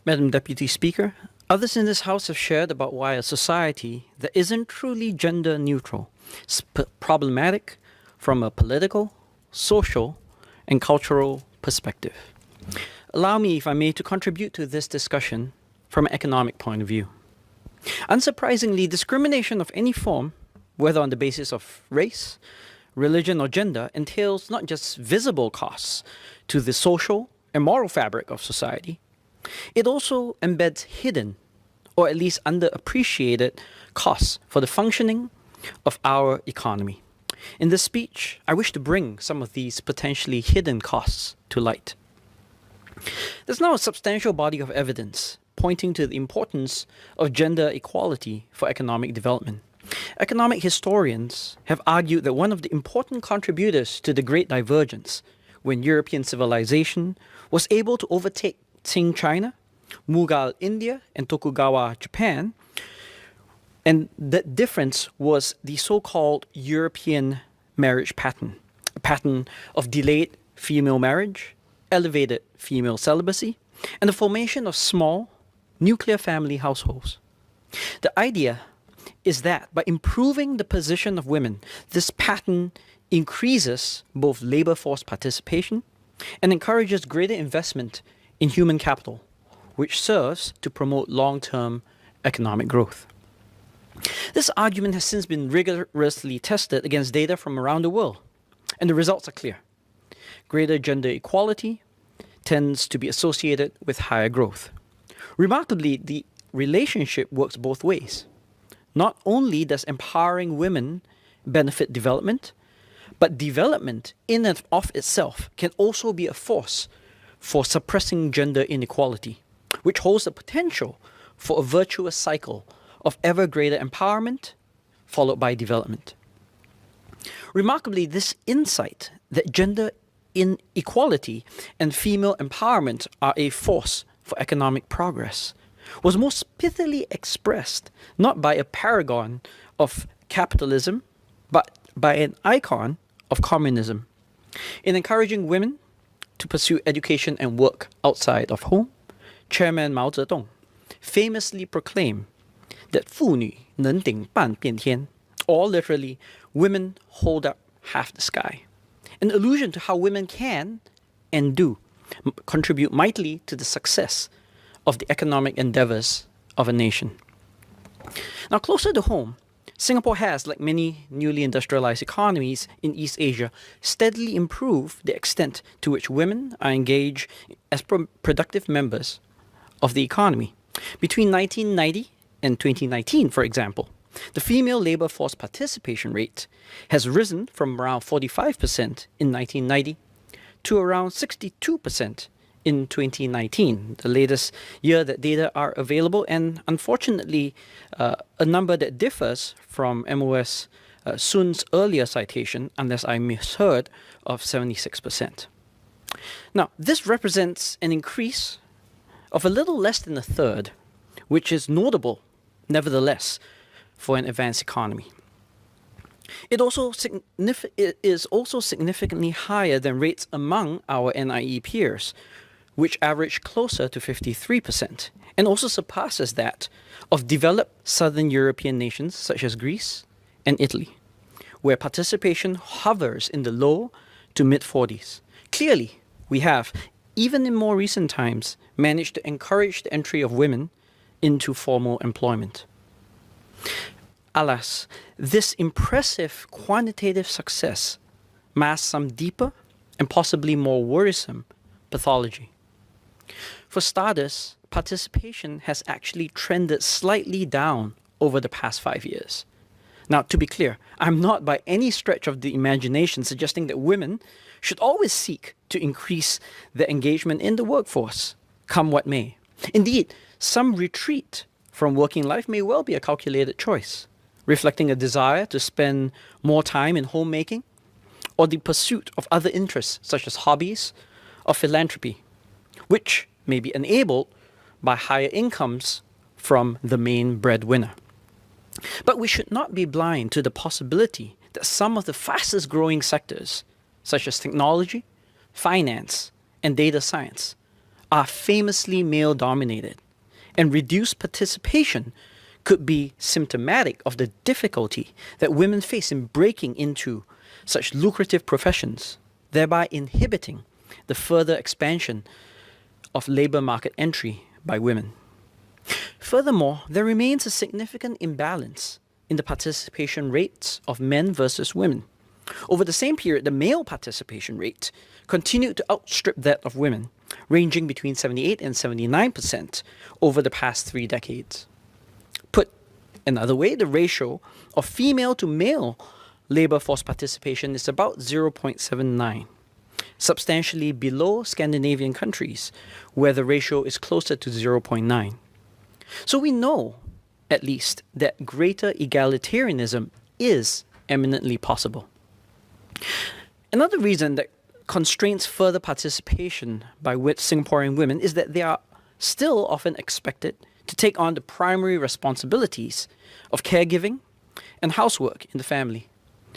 Madam Deputy Speaker, others in this House have shared about why a society that isn't truly gender neutral is problematic from a political, social, and cultural perspective. Allow me, if I may, to contribute to this discussion from an economic point of view. Unsurprisingly, discrimination of any form, whether on the basis of race, religion, or gender, entails not just visible costs to the social and moral fabric of society, it also embeds hidden, or at least underappreciated, costs for the functioning of our economy. In this speech, I wish to bring some of these potentially hidden costs to light. There's now a substantial body of evidence pointing to the importance of gender equality for economic development. Economic historians have argued that one of the important contributors to the Great Divergence, when European civilization was able to overtake Qing China, Mughal India, and Tokugawa Japan, and that difference was the so-called European marriage pattern, a pattern of delayed female marriage, elevated female celibacy, and the formation of small, nuclear family households. The idea is that by improving the position of women, this pattern increases both labor force participation and encourages greater investment in human capital, which serves to promote long-term economic growth. This argument has since been rigorously tested against data from around the world, and the results are clear. Greater gender equality tends to be associated with higher growth. Remarkably, the relationship works both ways. Not only does empowering women benefit development, but development in and of itself can also be a force for suppressing gender inequality, which holds the potential for a virtuous cycle of ever greater empowerment followed by development. Remarkably, this insight that gender inequality and female empowerment are a force for economic progress was most pithily expressed not by a paragon of capitalism, but by an icon of communism. In encouraging women to pursue education and work outside of home, Chairman Mao Zedong famously proclaimed that 妇女能顶半边天, or literally, women hold up half the sky, an allusion to how women can and do contribute mightily to the success of the economic endeavors of a nation. Now, closer to home, Singapore has, like many newly industrialized economies in East Asia, steadily improved the extent to which women are engaged as productive members of the economy. Between 1990 and 2019, for example, the female labor force participation rate has risen from around 45% in 1990 to around 62% in 2019, the latest year that data are available, and unfortunately, a number that differs from MOS Sun's earlier citation, unless I misheard, of 76%. Now, this represents an increase of a little less than a third, which is notable, nevertheless, for an advanced economy. It is also significantly higher than rates among our NIE peers, which average closer to 53%, and also surpasses that of developed southern European nations such as Greece and Italy, where participation hovers in the low to mid-40s. Clearly, we have, even in more recent times, managed to encourage the entry of women into formal employment. Alas, this impressive quantitative success masks some deeper and possibly more worrisome pathology. For starters, participation has actually trended slightly down over the past 5 years. Now, to be clear, I'm not by any stretch of the imagination suggesting that women should always seek to increase their engagement in the workforce, come what may. Indeed, some retreat from working life may well be a calculated choice, reflecting a desire to spend more time in homemaking or the pursuit of other interests such as hobbies or philanthropy, which may be enabled by higher incomes from the main breadwinner. But we should not be blind to the possibility that some of the fastest growing sectors, such as technology, finance, and data science, are famously male-dominated, and reduced participation could be symptomatic of the difficulty that women face in breaking into such lucrative professions, thereby inhibiting the further expansion of labour market entry by women. Furthermore, there remains a significant imbalance in the participation rates of men versus women. Over the same period, the male participation rate continued to outstrip that of women, ranging between 78 and 79% over the past 3 decades. Put another way, the ratio of female to male labour force participation is about 0.79, substantially below Scandinavian countries, where the ratio is closer to 0.9. So we know, at least, that greater egalitarianism is eminently possible. Another reason that constrains further participation by Singaporean women is that they are still often expected to take on the primary responsibilities of caregiving and housework in the family.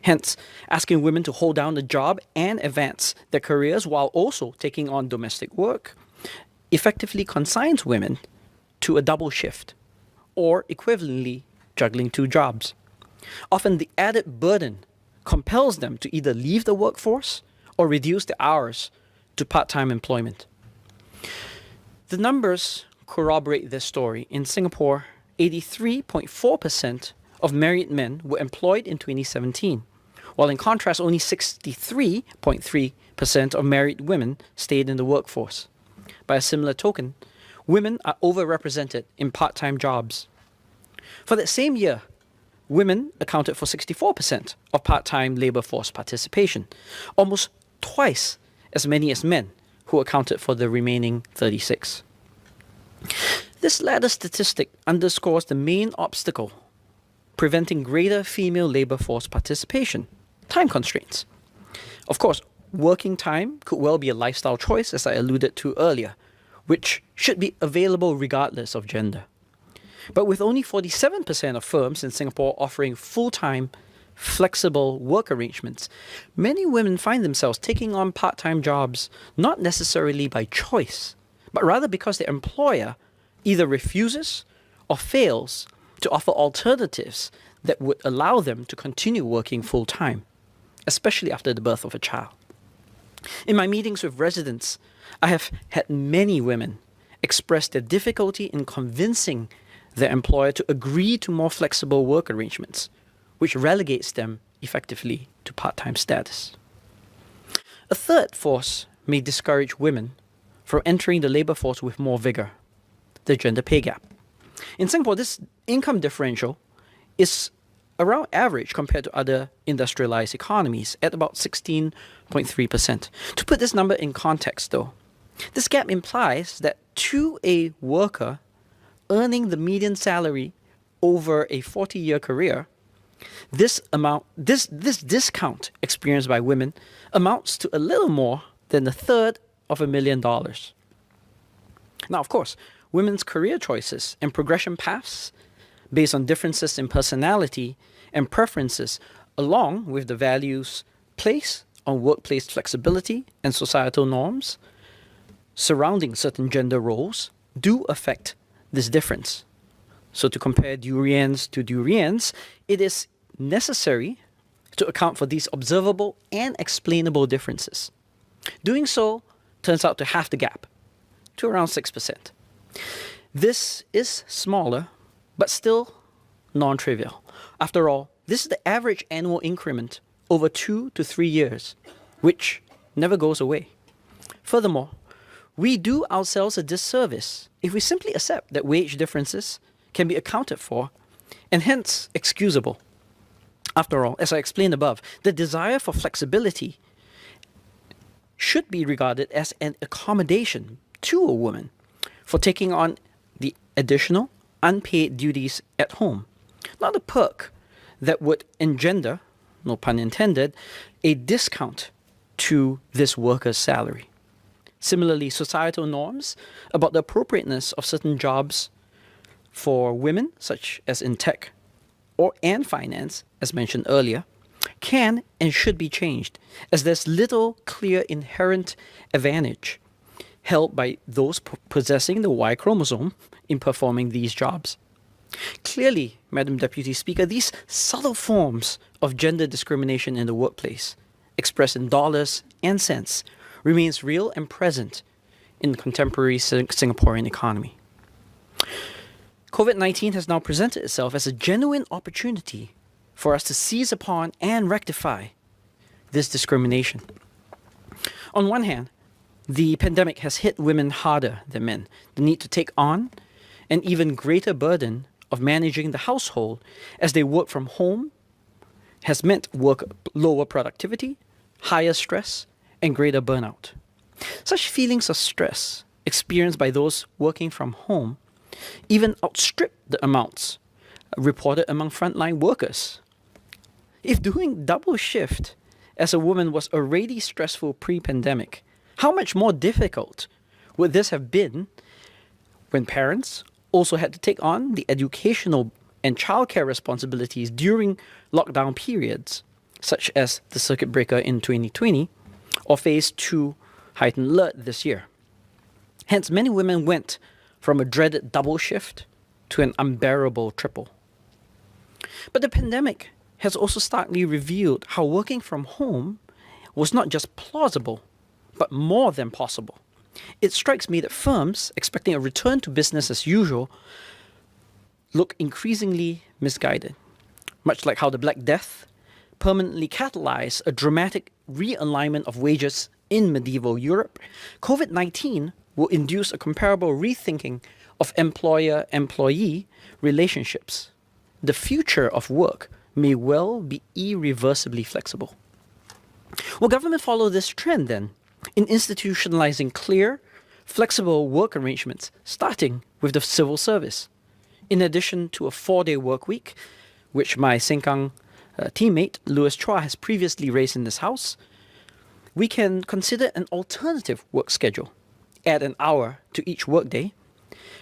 Hence, asking women to hold down a job and advance their careers while also taking on domestic work effectively consigns women to a double shift, or equivalently juggling 2 jobs. Often the added burden compels them to either leave the workforce or reduce their hours to part-time employment. The numbers corroborate this story. In Singapore, 83.4% of married men were employed in 2017, while in contrast, only 63.3% of married women stayed in the workforce. By a similar token, women are overrepresented in part-time jobs. For that same year, women accounted for 64% of part-time labour force participation, almost twice as many as men, who accounted for the remaining 36%. This latter statistic underscores the main obstacle preventing greater female labour force participation: time constraints. Of course, working time could well be a lifestyle choice, as I alluded to earlier, which should be available regardless of gender. But with only 47% of firms in Singapore offering full-time, flexible work arrangements, many women find themselves taking on part-time jobs not necessarily by choice, but rather because their employer either refuses or fails to offer alternatives that would allow them to continue working full-time, especially after the birth of a child. In my meetings with residents, I have had many women express their difficulty in convincing their employer to agree to more flexible work arrangements, which relegates them effectively to part-time status. A third force may discourage women from entering the labour force with more vigour: the gender pay gap. In Singapore, this income differential is around average compared to other industrialised economies at about 16.3%. To put this number in context, though, this gap implies that to a worker earning the median salary over a 40-year career, this discount experienced by women amounts to a little more than $1/3 Now, of course, women's career choices and progression paths based on differences in personality and preferences, along with the values placed on workplace flexibility and societal norms surrounding certain gender roles, do affect this difference. So to compare durians to durians, it is necessary to account for these observable and explainable differences. Doing so turns out to halve the gap to around 6%. This is smaller, but still non-trivial. After all, this is the average annual increment over 2 to 3 years, which never goes away. Furthermore, we do ourselves a disservice if we simply accept that wage differences can be accounted for and hence excusable. After all, as I explained above, the desire for flexibility should be regarded as an accommodation to a woman for taking on the additional unpaid duties at home, not a perk that would engender, no pun intended, a discount to this worker's salary. Similarly, societal norms about the appropriateness of certain jobs for women, such as in tech and finance, as mentioned earlier, can and should be changed, as there's little clear inherent advantage held by those possessing the Y chromosome in performing these jobs. Clearly, Madam Deputy Speaker, these subtle forms of gender discrimination in the workplace, expressed in dollars and cents, remains real and present in the contemporary Singaporean economy. COVID-19 has now presented itself as a genuine opportunity for us to seize upon and rectify this discrimination. On one hand, the pandemic has hit women harder than men. The need to take on an even greater burden of managing the household as they work from home has meant lower productivity, higher stress, and greater burnout. Such feelings of stress experienced by those working from home even outstrip the amounts reported among frontline workers. If doing double shift as a woman was already stressful pre-pandemic, how much more difficult would this have been when parents also had to take on the educational and childcare responsibilities during lockdown periods, such as the circuit breaker in 2020 or phase 2 heightened alert this year. Hence, many women went from a dreaded double shift to an unbearable triple. But the pandemic has also starkly revealed how working from home was not just plausible, but more than possible. It strikes me that firms expecting a return to business as usual look increasingly misguided. Much like how the Black Death permanently catalyzed a dramatic realignment of wages in medieval Europe, COVID-19 will induce a comparable rethinking of employer-employee relationships. The future of work may well be irreversibly flexible. Will government follow this trend then, in institutionalizing clear, flexible work arrangements, starting with the civil service? In addition to a 4-day work week, which my Sengkang teammate Louis Chua has previously raised in this house, we can consider an alternative work schedule. Add an hour to each workday,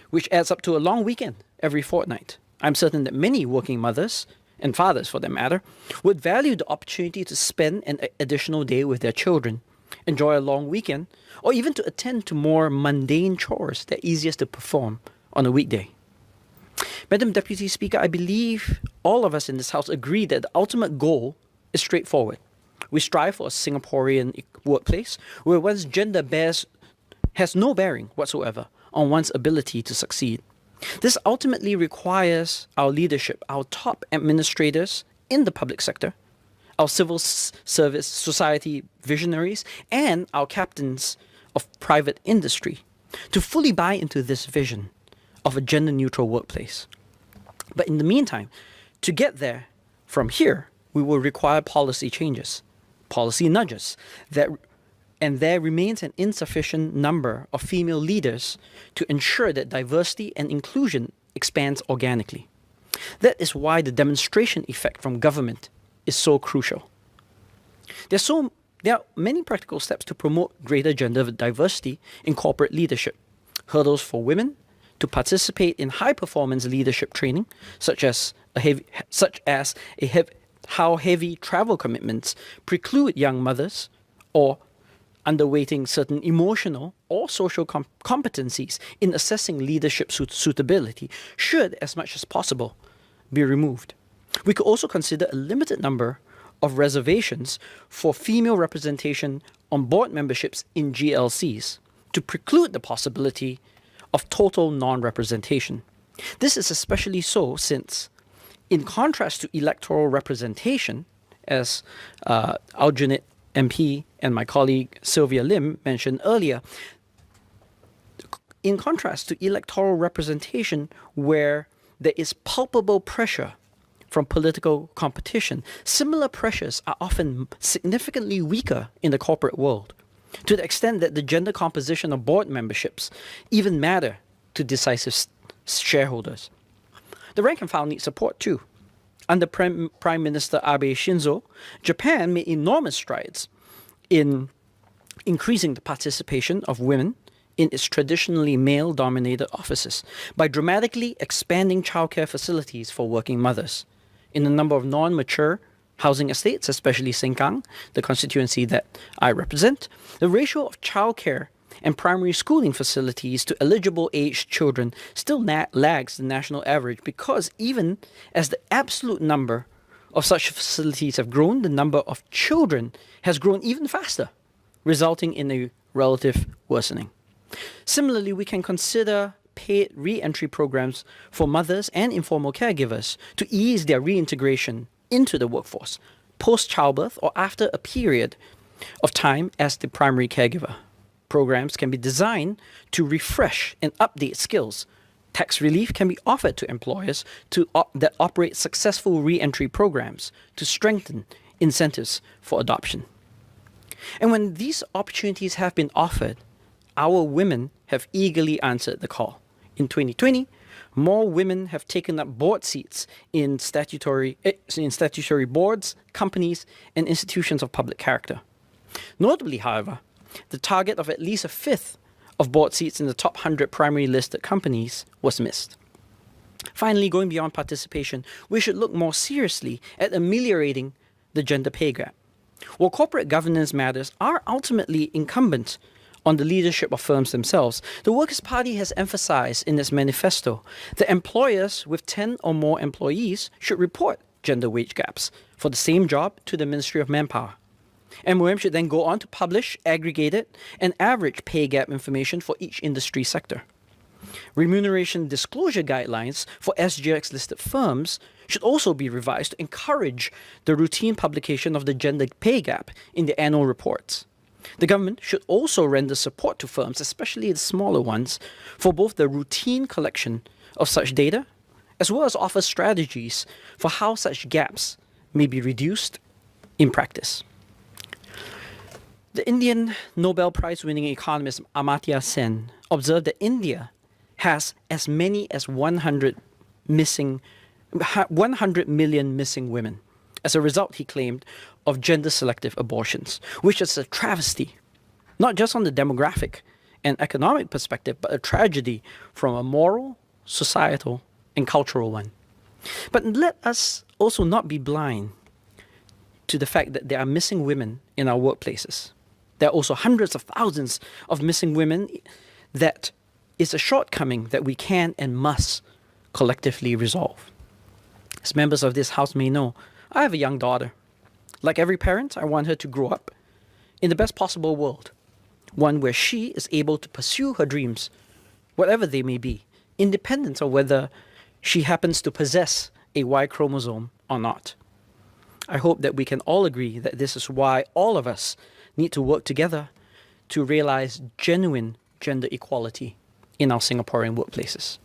which adds up to a long weekend every fortnight. I'm certain that many working mothers, and fathers for that matter, would value the opportunity to spend an additional day with their children, enjoy a long weekend, or even to attend to more mundane chores that are easiest to perform on a weekday. Madam Deputy Speaker, I believe all of us in this House agree that the ultimate goal is straightforward. We strive for a Singaporean workplace where one's gender has no bearing whatsoever on one's ability to succeed. This ultimately requires our leadership, our top administrators in the public sector, our civil service society visionaries, and our captains of private industry to fully buy into this vision of a gender-neutral workplace. But in the meantime, to get there from here, we will require policy changes, policy nudges, and there remains an insufficient number of female leaders to ensure that diversity and inclusion expands organically. That is why the demonstration effect from government is so crucial. There are many practical steps to promote greater gender diversity in corporate leadership. Hurdles for women to participate in high-performance leadership training, such as how heavy travel commitments preclude young mothers, or underweighting certain emotional or social competencies in assessing leadership suitability should, as much as possible, be removed. We could also consider a limited number of reservations for female representation on board memberships in GLCs to preclude the possibility of total non-representation. This is especially so since, in contrast to electoral representation, as Aljunied MP and my colleague Sylvia Lim mentioned earlier, in contrast to electoral representation where there is palpable pressure from political competition, similar pressures are often significantly weaker in the corporate world, to the extent that the gender composition of board memberships even matter to decisive shareholders. The rank and file need support too. Under Prime Minister Abe Shinzo, Japan made enormous strides in increasing the participation of women in its traditionally male-dominated offices by dramatically expanding childcare facilities for working mothers. In a number of non-mature housing estates, especially Sengkang, the constituency that I represent, the ratio of childcare and primary schooling facilities to eligible aged children still lags the national average, because even as the absolute number of such facilities have grown, the number of children has grown even faster, resulting in a relative worsening. Similarly, we can consider paid re-entry programs for mothers and informal caregivers to ease their reintegration into the workforce, post-childbirth or after a period of time as the primary caregiver. Programs can be designed to refresh and update skills. Tax relief can be offered to employers that operate successful re-entry programs to strengthen incentives for adoption. And when these opportunities have been offered, our women have eagerly answered the call. In 2020, more women have taken up board seats in statutory boards, companies, and institutions of public character. Notably, however, the target of at least a fifth of board seats in the top 100 primary listed companies was missed. Finally, going beyond participation, we should look more seriously at ameliorating the gender pay gap. While corporate governance matters are ultimately incumbent on the leadership of firms themselves, the Workers' Party has emphasized in its manifesto that employers with 10 or more employees should report gender wage gaps for the same job to the Ministry of Manpower. MOM should then go on to publish aggregated and average pay gap information for each industry sector. Remuneration disclosure guidelines for SGX-listed firms should also be revised to encourage the routine publication of the gender pay gap in the annual reports. The government should also render support to firms, especially the smaller ones, for both the routine collection of such data, as well as offer strategies for how such gaps may be reduced in practice. The Indian Nobel Prize-winning economist Amartya Sen observed that India has as many as 100 million missing women. As a result, he claimed, of gender-selective abortions, which is a travesty, not just on the demographic and economic perspective, but a tragedy from a moral, societal, and cultural one. But let us also not be blind to the fact that there are missing women in our workplaces. There are also hundreds of thousands of missing women that is a shortcoming that we can and must collectively resolve. As members of this house may know, I have a young daughter. Like every parent, I want her to grow up in the best possible world, one where she is able to pursue her dreams, whatever they may be, independent of whether she happens to possess a Y chromosome or not. I hope that we can all agree that this is why all of us need to work together to realize genuine gender equality in our Singaporean workplaces.